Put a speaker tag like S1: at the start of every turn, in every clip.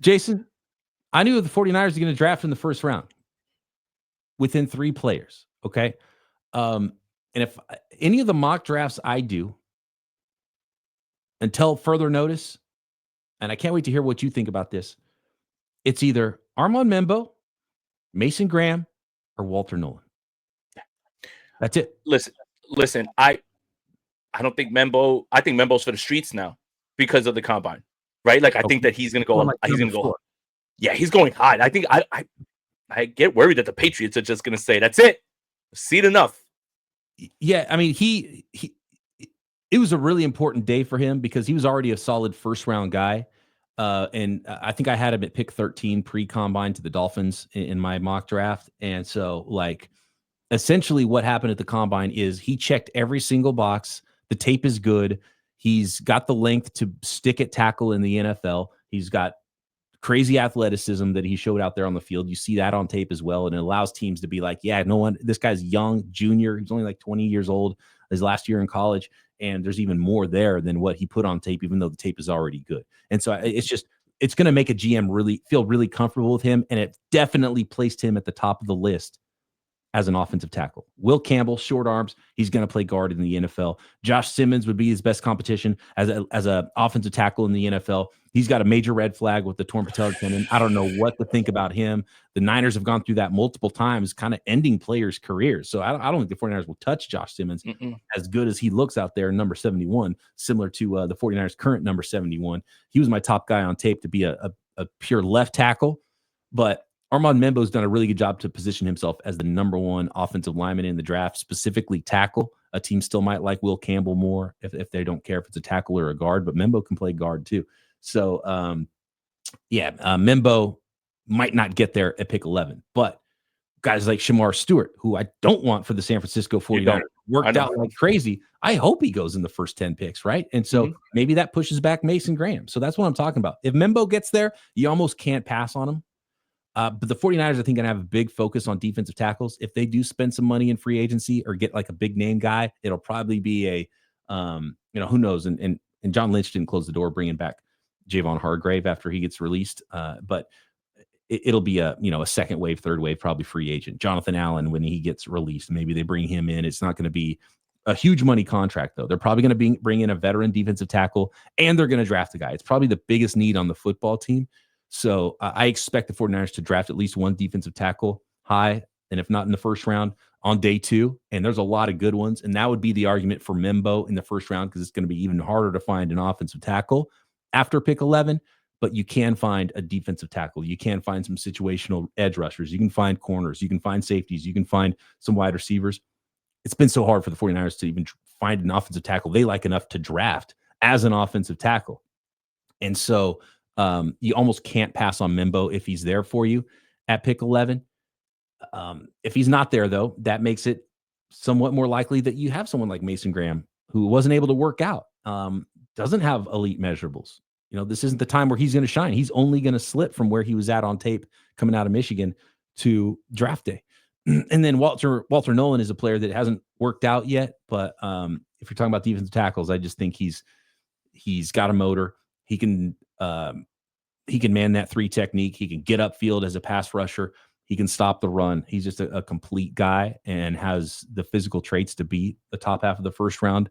S1: Jason, I knew the 49ers are going to draft in the first round within 3 players. Okay. And if any of the mock drafts I do until further notice, and I can't wait to hear what you think about this, it's either Armond Membou, Mason Graham, or Walter Nolen. That's it.
S2: Listen, I don't think Membou. I think Membou's for the streets now because of the combine, right? Like I think that he's gonna go. He's gonna go. Yeah, he's going high. I think I get worried that the Patriots are just gonna say that's it. Seen enough.
S1: Yeah, I mean it was a really important day for him because he was already a solid first round guy. And I think I had him at pick 13 pre-combine to the Dolphins in my mock draft. And so like essentially what happened at the combine is he checked every single box. The tape is good. He's got the length to stick at tackle in the NFL. He's got crazy athleticism that he showed out there on the field. You see that on tape as well. And it allows teams to be like, yeah, this guy's young, junior. He's only like 20 years old, his last year in college. And there's even more there than what he put on tape, even though the tape is already good. And so it's going to make a GM really feel really comfortable with him. And it definitely placed him at the top of the list as an offensive tackle. Will Campbell, short arms. He's going to play guard in the NFL. Josh Simmons would be his best competition as a offensive tackle in the NFL. He's got a major red flag with the torn patellar tendon. I don't know what to think about him. The Niners have gone through that multiple times, kind of ending players' careers. So I don't think the 49ers will touch Josh Simmons as good as he looks out there, number 71, similar to the 49ers' current number 71. He was my top guy on tape to be a pure left tackle, but Armond Membou has done a really good job to position himself as the number 1 offensive lineman in the draft, specifically tackle. A team still might like Will Campbell more if they don't care if it's a tackle or a guard, but Membou can play guard too. So, Membou might not get there at pick 11, but guys like Shamar Stewart, who I don't want for the San Francisco 49ers, worked out like crazy. I hope he goes in the first 10 picks, right? And so maybe that pushes back Mason Graham. So that's what I'm talking about. If Membou gets there, you almost can't pass on him. But the 49ers, I think, going to have a big focus on defensive tackles. If they do spend some money in free agency or get like a big name guy, it'll probably be a, who knows? And John Lynch didn't close the door bringing back Javon Hargrave after he gets released. But it'll be a second wave, third wave, probably free agent. Jonathan Allen, when he gets released, maybe they bring him in. It's not going to be a huge money contract, though. They're probably going to bring in a veteran defensive tackle, and they're going to draft a guy. It's probably the biggest need on the football team. So I expect the 49ers to draft at least one defensive tackle high, and if not in the first round, on day 2. And there's a lot of good ones. And that would be the argument for Membou in the first round because it's going to be even harder to find an offensive tackle after pick 11. But you can find a defensive tackle. You can find some situational edge rushers. You can find corners. You can find safeties. You can find some wide receivers. It's been so hard for the 49ers to even find an offensive tackle they like enough to draft as an offensive tackle. And so you almost can't pass on Membou if he's there for you at pick 11. If he's not there, though, that makes it somewhat more likely that you have someone like Mason Graham, who wasn't able to work out, doesn't have elite measurables. This isn't the time where he's going to shine. He's only going to slip from where he was at on tape coming out of Michigan to draft day. And then Walter Nolen is a player that hasn't worked out yet. But if you're talking about defensive tackles, I just think he's got a motor. He can man that 3 technique. He can get upfield as a pass rusher. He can stop the run. He's just a complete guy and has the physical traits to be the top half of the first round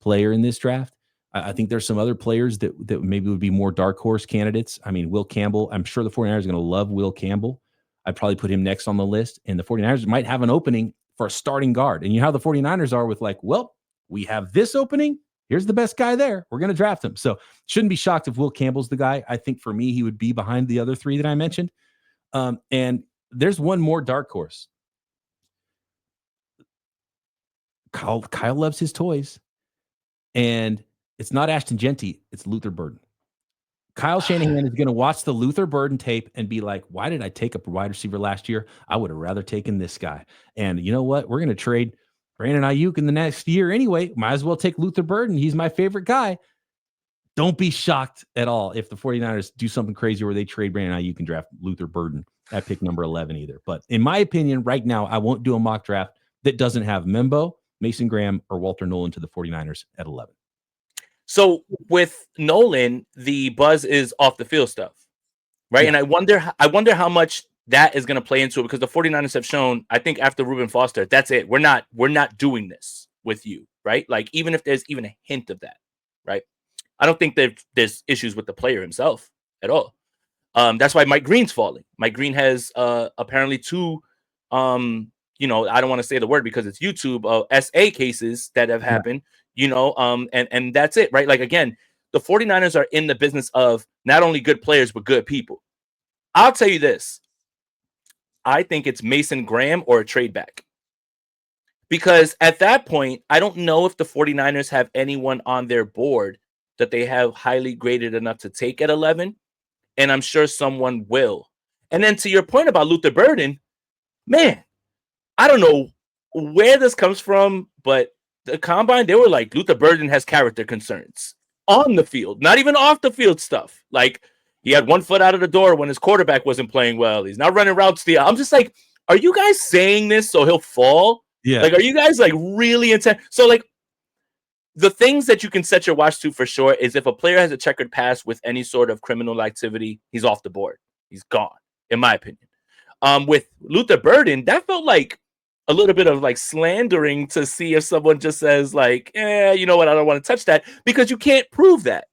S1: player in this draft. I think there's some other players that maybe would be more dark horse candidates. I mean, Will Campbell, I'm sure the 49ers are going to love Will Campbell. I'd probably put him next on the list. And the 49ers might have an opening for a starting guard. And you know how the 49ers are with like, well, we have this opening. Here's the best guy there. We're going to draft him. So shouldn't be shocked if Will Campbell's the guy. I think for me, he would be behind the other 3 that I mentioned. And there's one more dark horse. Kyle loves his toys. And it's not Ashton Genty. It's Luther Burden. Kyle Shanahan is going to watch the Luther Burden tape and be like, why did I take up a wide receiver last year? I would have rather taken this guy. And you know what? We're going to trade Brandon Ayuk in the next year anyway. Might as well take Luther Burden. He's my favorite guy. Don't be shocked at all if the 49ers do something crazy where they trade Brandon Ayuk and draft Luther Burden at pick number 11 either. But in my opinion, right now, I won't do a mock draft that doesn't have Membou, Mason Graham, or Walter Nolen to the 49ers at 11.
S2: So with Nolen, the buzz is off the field stuff, right? Yeah. And I wonder how much that is going to play into it, because the 49ers have shown, I think after Reuben Foster, that's it. We're not doing this with you, right? Like, even if there's even a hint of that, right? I don't think that there's issues with the player himself at all. That's why Mike Green's falling. Mike Green has apparently 2, you know, I don't want to say the word because it's YouTube, SA cases that have happened, you know, and that's it, right? Like, again, the 49ers are in the business of not only good players, but good people. I'll tell you this. I think it's Mason Graham or a trade back. Because at that point, I don't know if the 49ers have anyone on their board that they have highly graded enough to take at 11. And I'm sure someone will. And then to your point about Luther Burden, man, I don't know where this comes from, but the combine, they were like, Luther Burden has character concerns on the field, not even off the field stuff. Like, he had 1 foot out of the door when his quarterback wasn't playing well. He's not running routes. I'm just like, are you guys saying this so he'll fall?
S1: Yeah.
S2: Like, are you guys like really intense? So, like, the things that you can set your watch to for sure is if a player has a checkered past with any sort of criminal activity, he's off the board. He's gone, in my opinion. With Luther Burden, that felt like a little bit of like slandering to see if someone just says like, you know what, I don't want to touch that, because you can't prove that.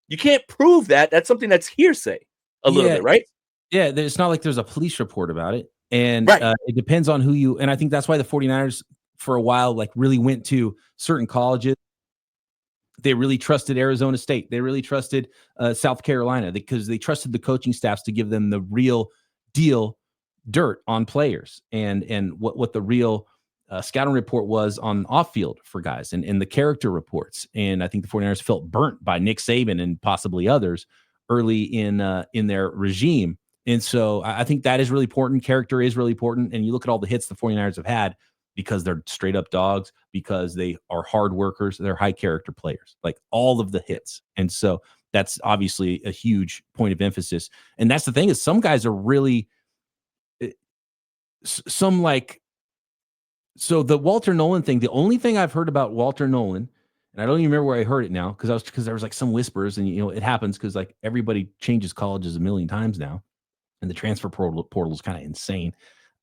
S2: You can't prove that. That's something that's hearsay a little bit, right?
S1: Yeah, it's not like there's a police report about it. And it depends on who you, and I think that's why the 49ers for a while like really went to certain colleges. They really trusted Arizona State. They really trusted South Carolina, because they trusted the coaching staffs to give them the real deal dirt on players and what the real scouting report was on off field for guys and the character reports. And I think the 49ers felt burnt by Nick Saban and possibly others early in their regime. And so I think that is really important. Character is really important. And you look at all the hits the 49ers have had because they're straight up dogs, because they are hard workers. They're high character players, like all of the hits. And so that's obviously a huge point of emphasis. And that's the thing, is some guys are really some like, so the Walter Nolen thing, the only thing I've heard about Walter Nolen, and I don't even remember where I heard it now, because there was like some whispers, and you know, it happens because like everybody changes colleges a million times now, and the transfer portal is kind of insane.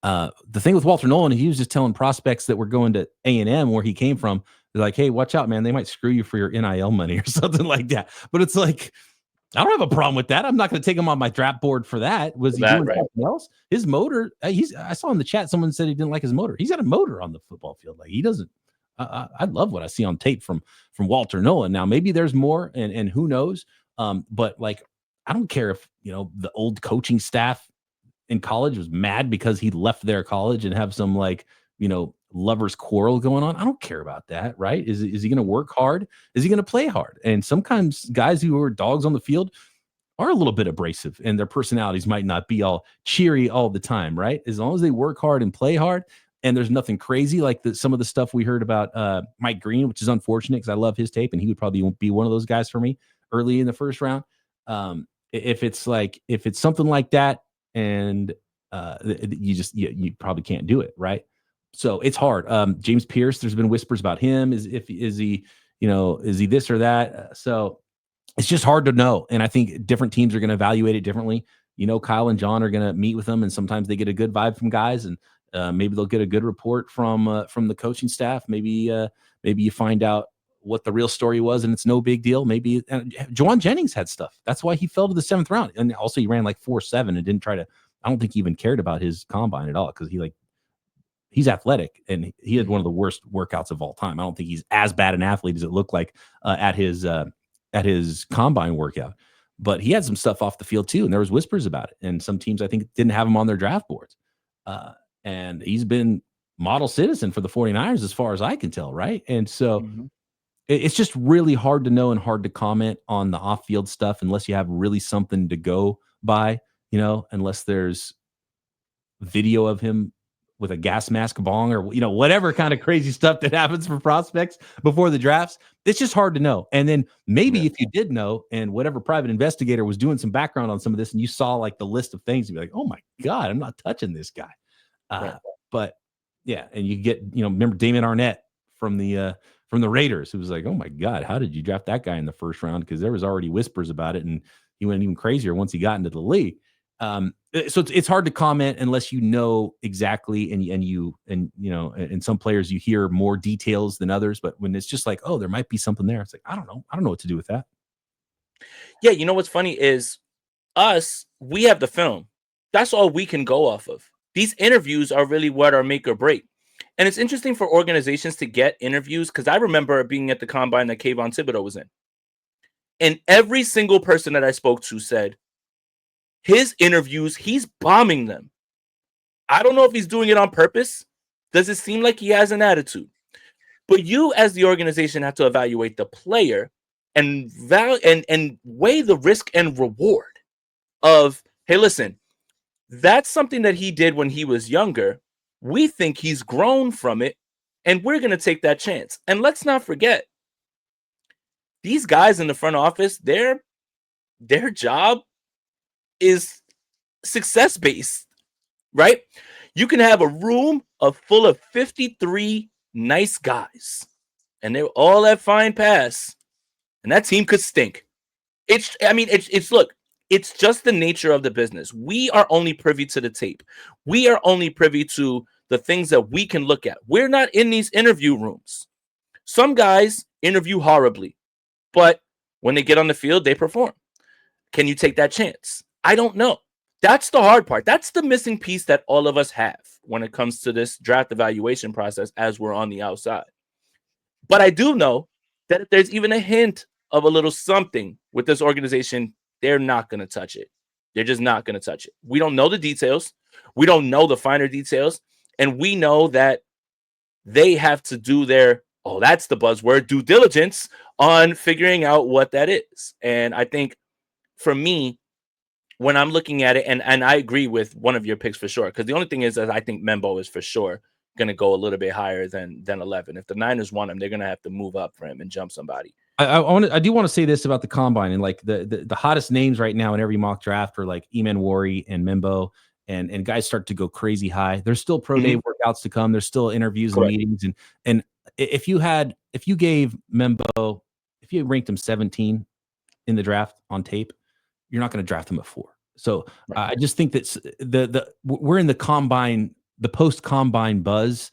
S1: The thing with Walter Nolen, he was just telling prospects that were going to A&M, where he came from, they're like, hey, watch out, man, they might screw you for your NIL money or something like that. But it's like, I don't have a problem with that. I'm not going to take him on my draft board for that. Was he doing something else? His motor, I saw in the chat, someone said he didn't like his motor. He's got a motor on the football field. Like, he doesn't, I love what I see on tape from Walter Nolen. Now, maybe there's more, and who knows? But like, I don't care if, you know, the old coaching staff in college was mad because he left their college and have some like, you know, lovers quarrel going on. I don't care about that, right? Is he going to work hard? Is he going to play hard? And sometimes guys who are dogs on the field are a little bit abrasive, and their personalities might not be all cheery all the time, right? As long as they work hard and play hard, and there's nothing crazy like some of the stuff we heard about Mike Green, which is unfortunate because I love his tape, and he would probably be one of those guys for me early in the first round. If it's something like that, and you probably can't do it, right? So it's hard. James Pierce, there's been whispers about him. Is he this or that? So it's just hard to know. And I think different teams are going to evaluate it differently. You know, Kyle and John are going to meet with them, and sometimes they get a good vibe from guys, and maybe they'll get a good report from the coaching staff. Maybe you find out what the real story was, and it's no big deal. Maybe Juwan Jennings had stuff. That's why he fell to the 7th round. And also he ran like 4.7 and didn't try to, I don't think he even cared about his combine at all, because he's athletic, and he had one of the worst workouts of all time. I don't think he's as bad an athlete as it looked like at his combine workout, but he had some stuff off the field too. And there was whispers about it. And some teams, I think, didn't have him on their draft boards. And he's been model citizen for the 49ers as far as I can tell. Right. And so it's just really hard to know and hard to comment on the off field stuff unless you have really something to go by, you know, unless there's video of him with a gas mask bong, or, you know, whatever kind of crazy stuff that happens for prospects before the drafts. It's just hard to know. And then maybe if you did know, and whatever private investigator was doing some background on some of this, and you saw like the list of things, you'd be like, oh my God, I'm not touching this guy. But yeah. And you get, you know, remember Damon Arnett from the Raiders, who was like, oh my God, how did you draft that guy in the first round? Because there was already whispers about it, and he went even crazier once he got into the league. So it's hard to comment unless you know exactly, and some players you hear more details than others. But when it's just like, oh, there might be something there, it's like I don't know what to do with that.
S2: Yeah, you know what's funny is we have the film. That's all we can go off of. These interviews are really what are make or break. And it's interesting for organizations to get interviews because I remember being at the combine that Kayvon Thibodeau was in. And every single person that I spoke to said his interviews, he's bombing them. I don't know if he's doing it on purpose. Does it seem like he has an attitude? But you as the organization have to evaluate the player and weigh the risk and reward of, hey, listen, that's something that he did when he was younger. We think he's grown from it, and we're going to take that chance. And let's not forget, these guys in the front office, their job is success-based, right? You can have a room full of 53 nice guys, and they're all at fine pass, and that team could stink. It's look, it's just the nature of the business. We are only privy to the tape. We are only privy to the things that we can look at. We're not in these interview rooms. Some guys interview horribly, but when they get on the field, they perform. Can you take that chance? I don't know. That's the hard part. That's the missing piece that all of us have when it comes to this draft evaluation process as we're on the outside. But I do know that if there's even a hint of a little something with this organization, they're not going to touch it. They're just not going to touch it. We don't know the details. We don't know the finer details. And we know that they have to do their, that's the buzzword, due diligence on figuring out what that is. And I think for me, when I'm looking at it, and I agree with one of your picks for sure, because the only thing is that I think Membou is for sure going to go a little bit higher than 11. If the Niners want him, they're going to have to move up for him and jump somebody.
S1: I do want to say this about the combine, and like the hottest names right now in every mock draft are like Eman Wari and Membou, and guys start to go crazy high. There's still pro day workouts to come. There's still interviews and meetings, and if you gave Membou, if you ranked him 17 in the draft on tape, you're not going to draft him at 4. So I just think that we're in the combine, the post combine buzz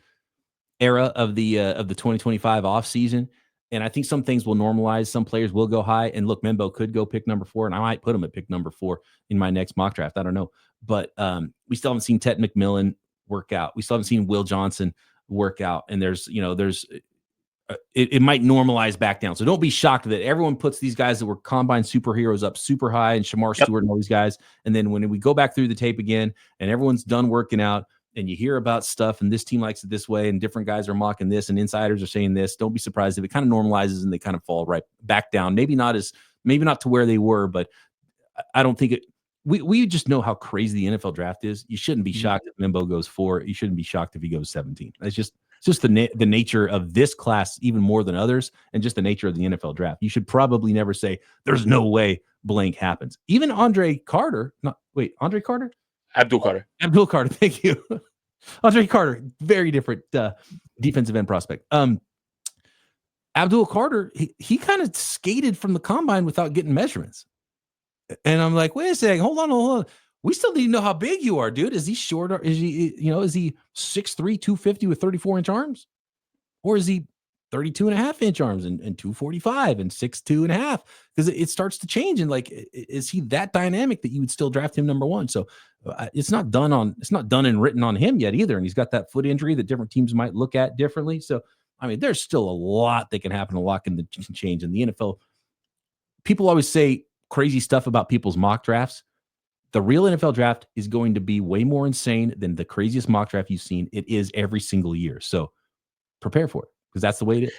S1: era of the 2025 off season. And I think some things will normalize. Some players will go high. And look, Membou could go pick number 4, and I might put him at pick number 4 in my next mock draft. I don't know. But we still haven't seen Ted McMillan work out. We still haven't seen Will Johnson work out. And it might normalize back down. So don't be shocked that everyone puts these guys that were combine superheroes up super high, and Shamar Stewart and all these guys. And then when we go back through the tape again and everyone's done working out, and you hear about stuff and this team likes it this way and different guys are mocking this and insiders are saying this, don't be surprised if it kind of normalizes and they kind of fall right back down. Maybe not to where they were, but I don't think it. We just know how crazy the NFL draft is. You shouldn't be shocked if Membou goes 4. You shouldn't be shocked if he goes 17. It's just the nature of this class even more than others, and just the nature of the NFL draft. You should probably never say there's no way blank happens. Even Abdul Carter. Thank you. Andre Carter, very different defensive end prospect. Abdul Carter, he kind of skated from the combine without getting measurements. And I'm like, wait a second, hold on. We still need to know how big you are, dude. Is he short, or is he 6'3", 250 with 34-inch arms? Or is he 32.5-inch arms and 245 and 6'2.5"? Because it starts to change. And like, is he that dynamic that you would still draft him number 1? So it's not done and written on him yet either. And he's got that foot injury that different teams might look at differently. So, I mean, there's still a lot that can happen to lock in the change in the NFL. People always say crazy stuff about people's mock drafts. The real NFL draft is going to be way more insane than the craziest mock draft you've seen. It is every single year. So prepare for it, because that's the way it is.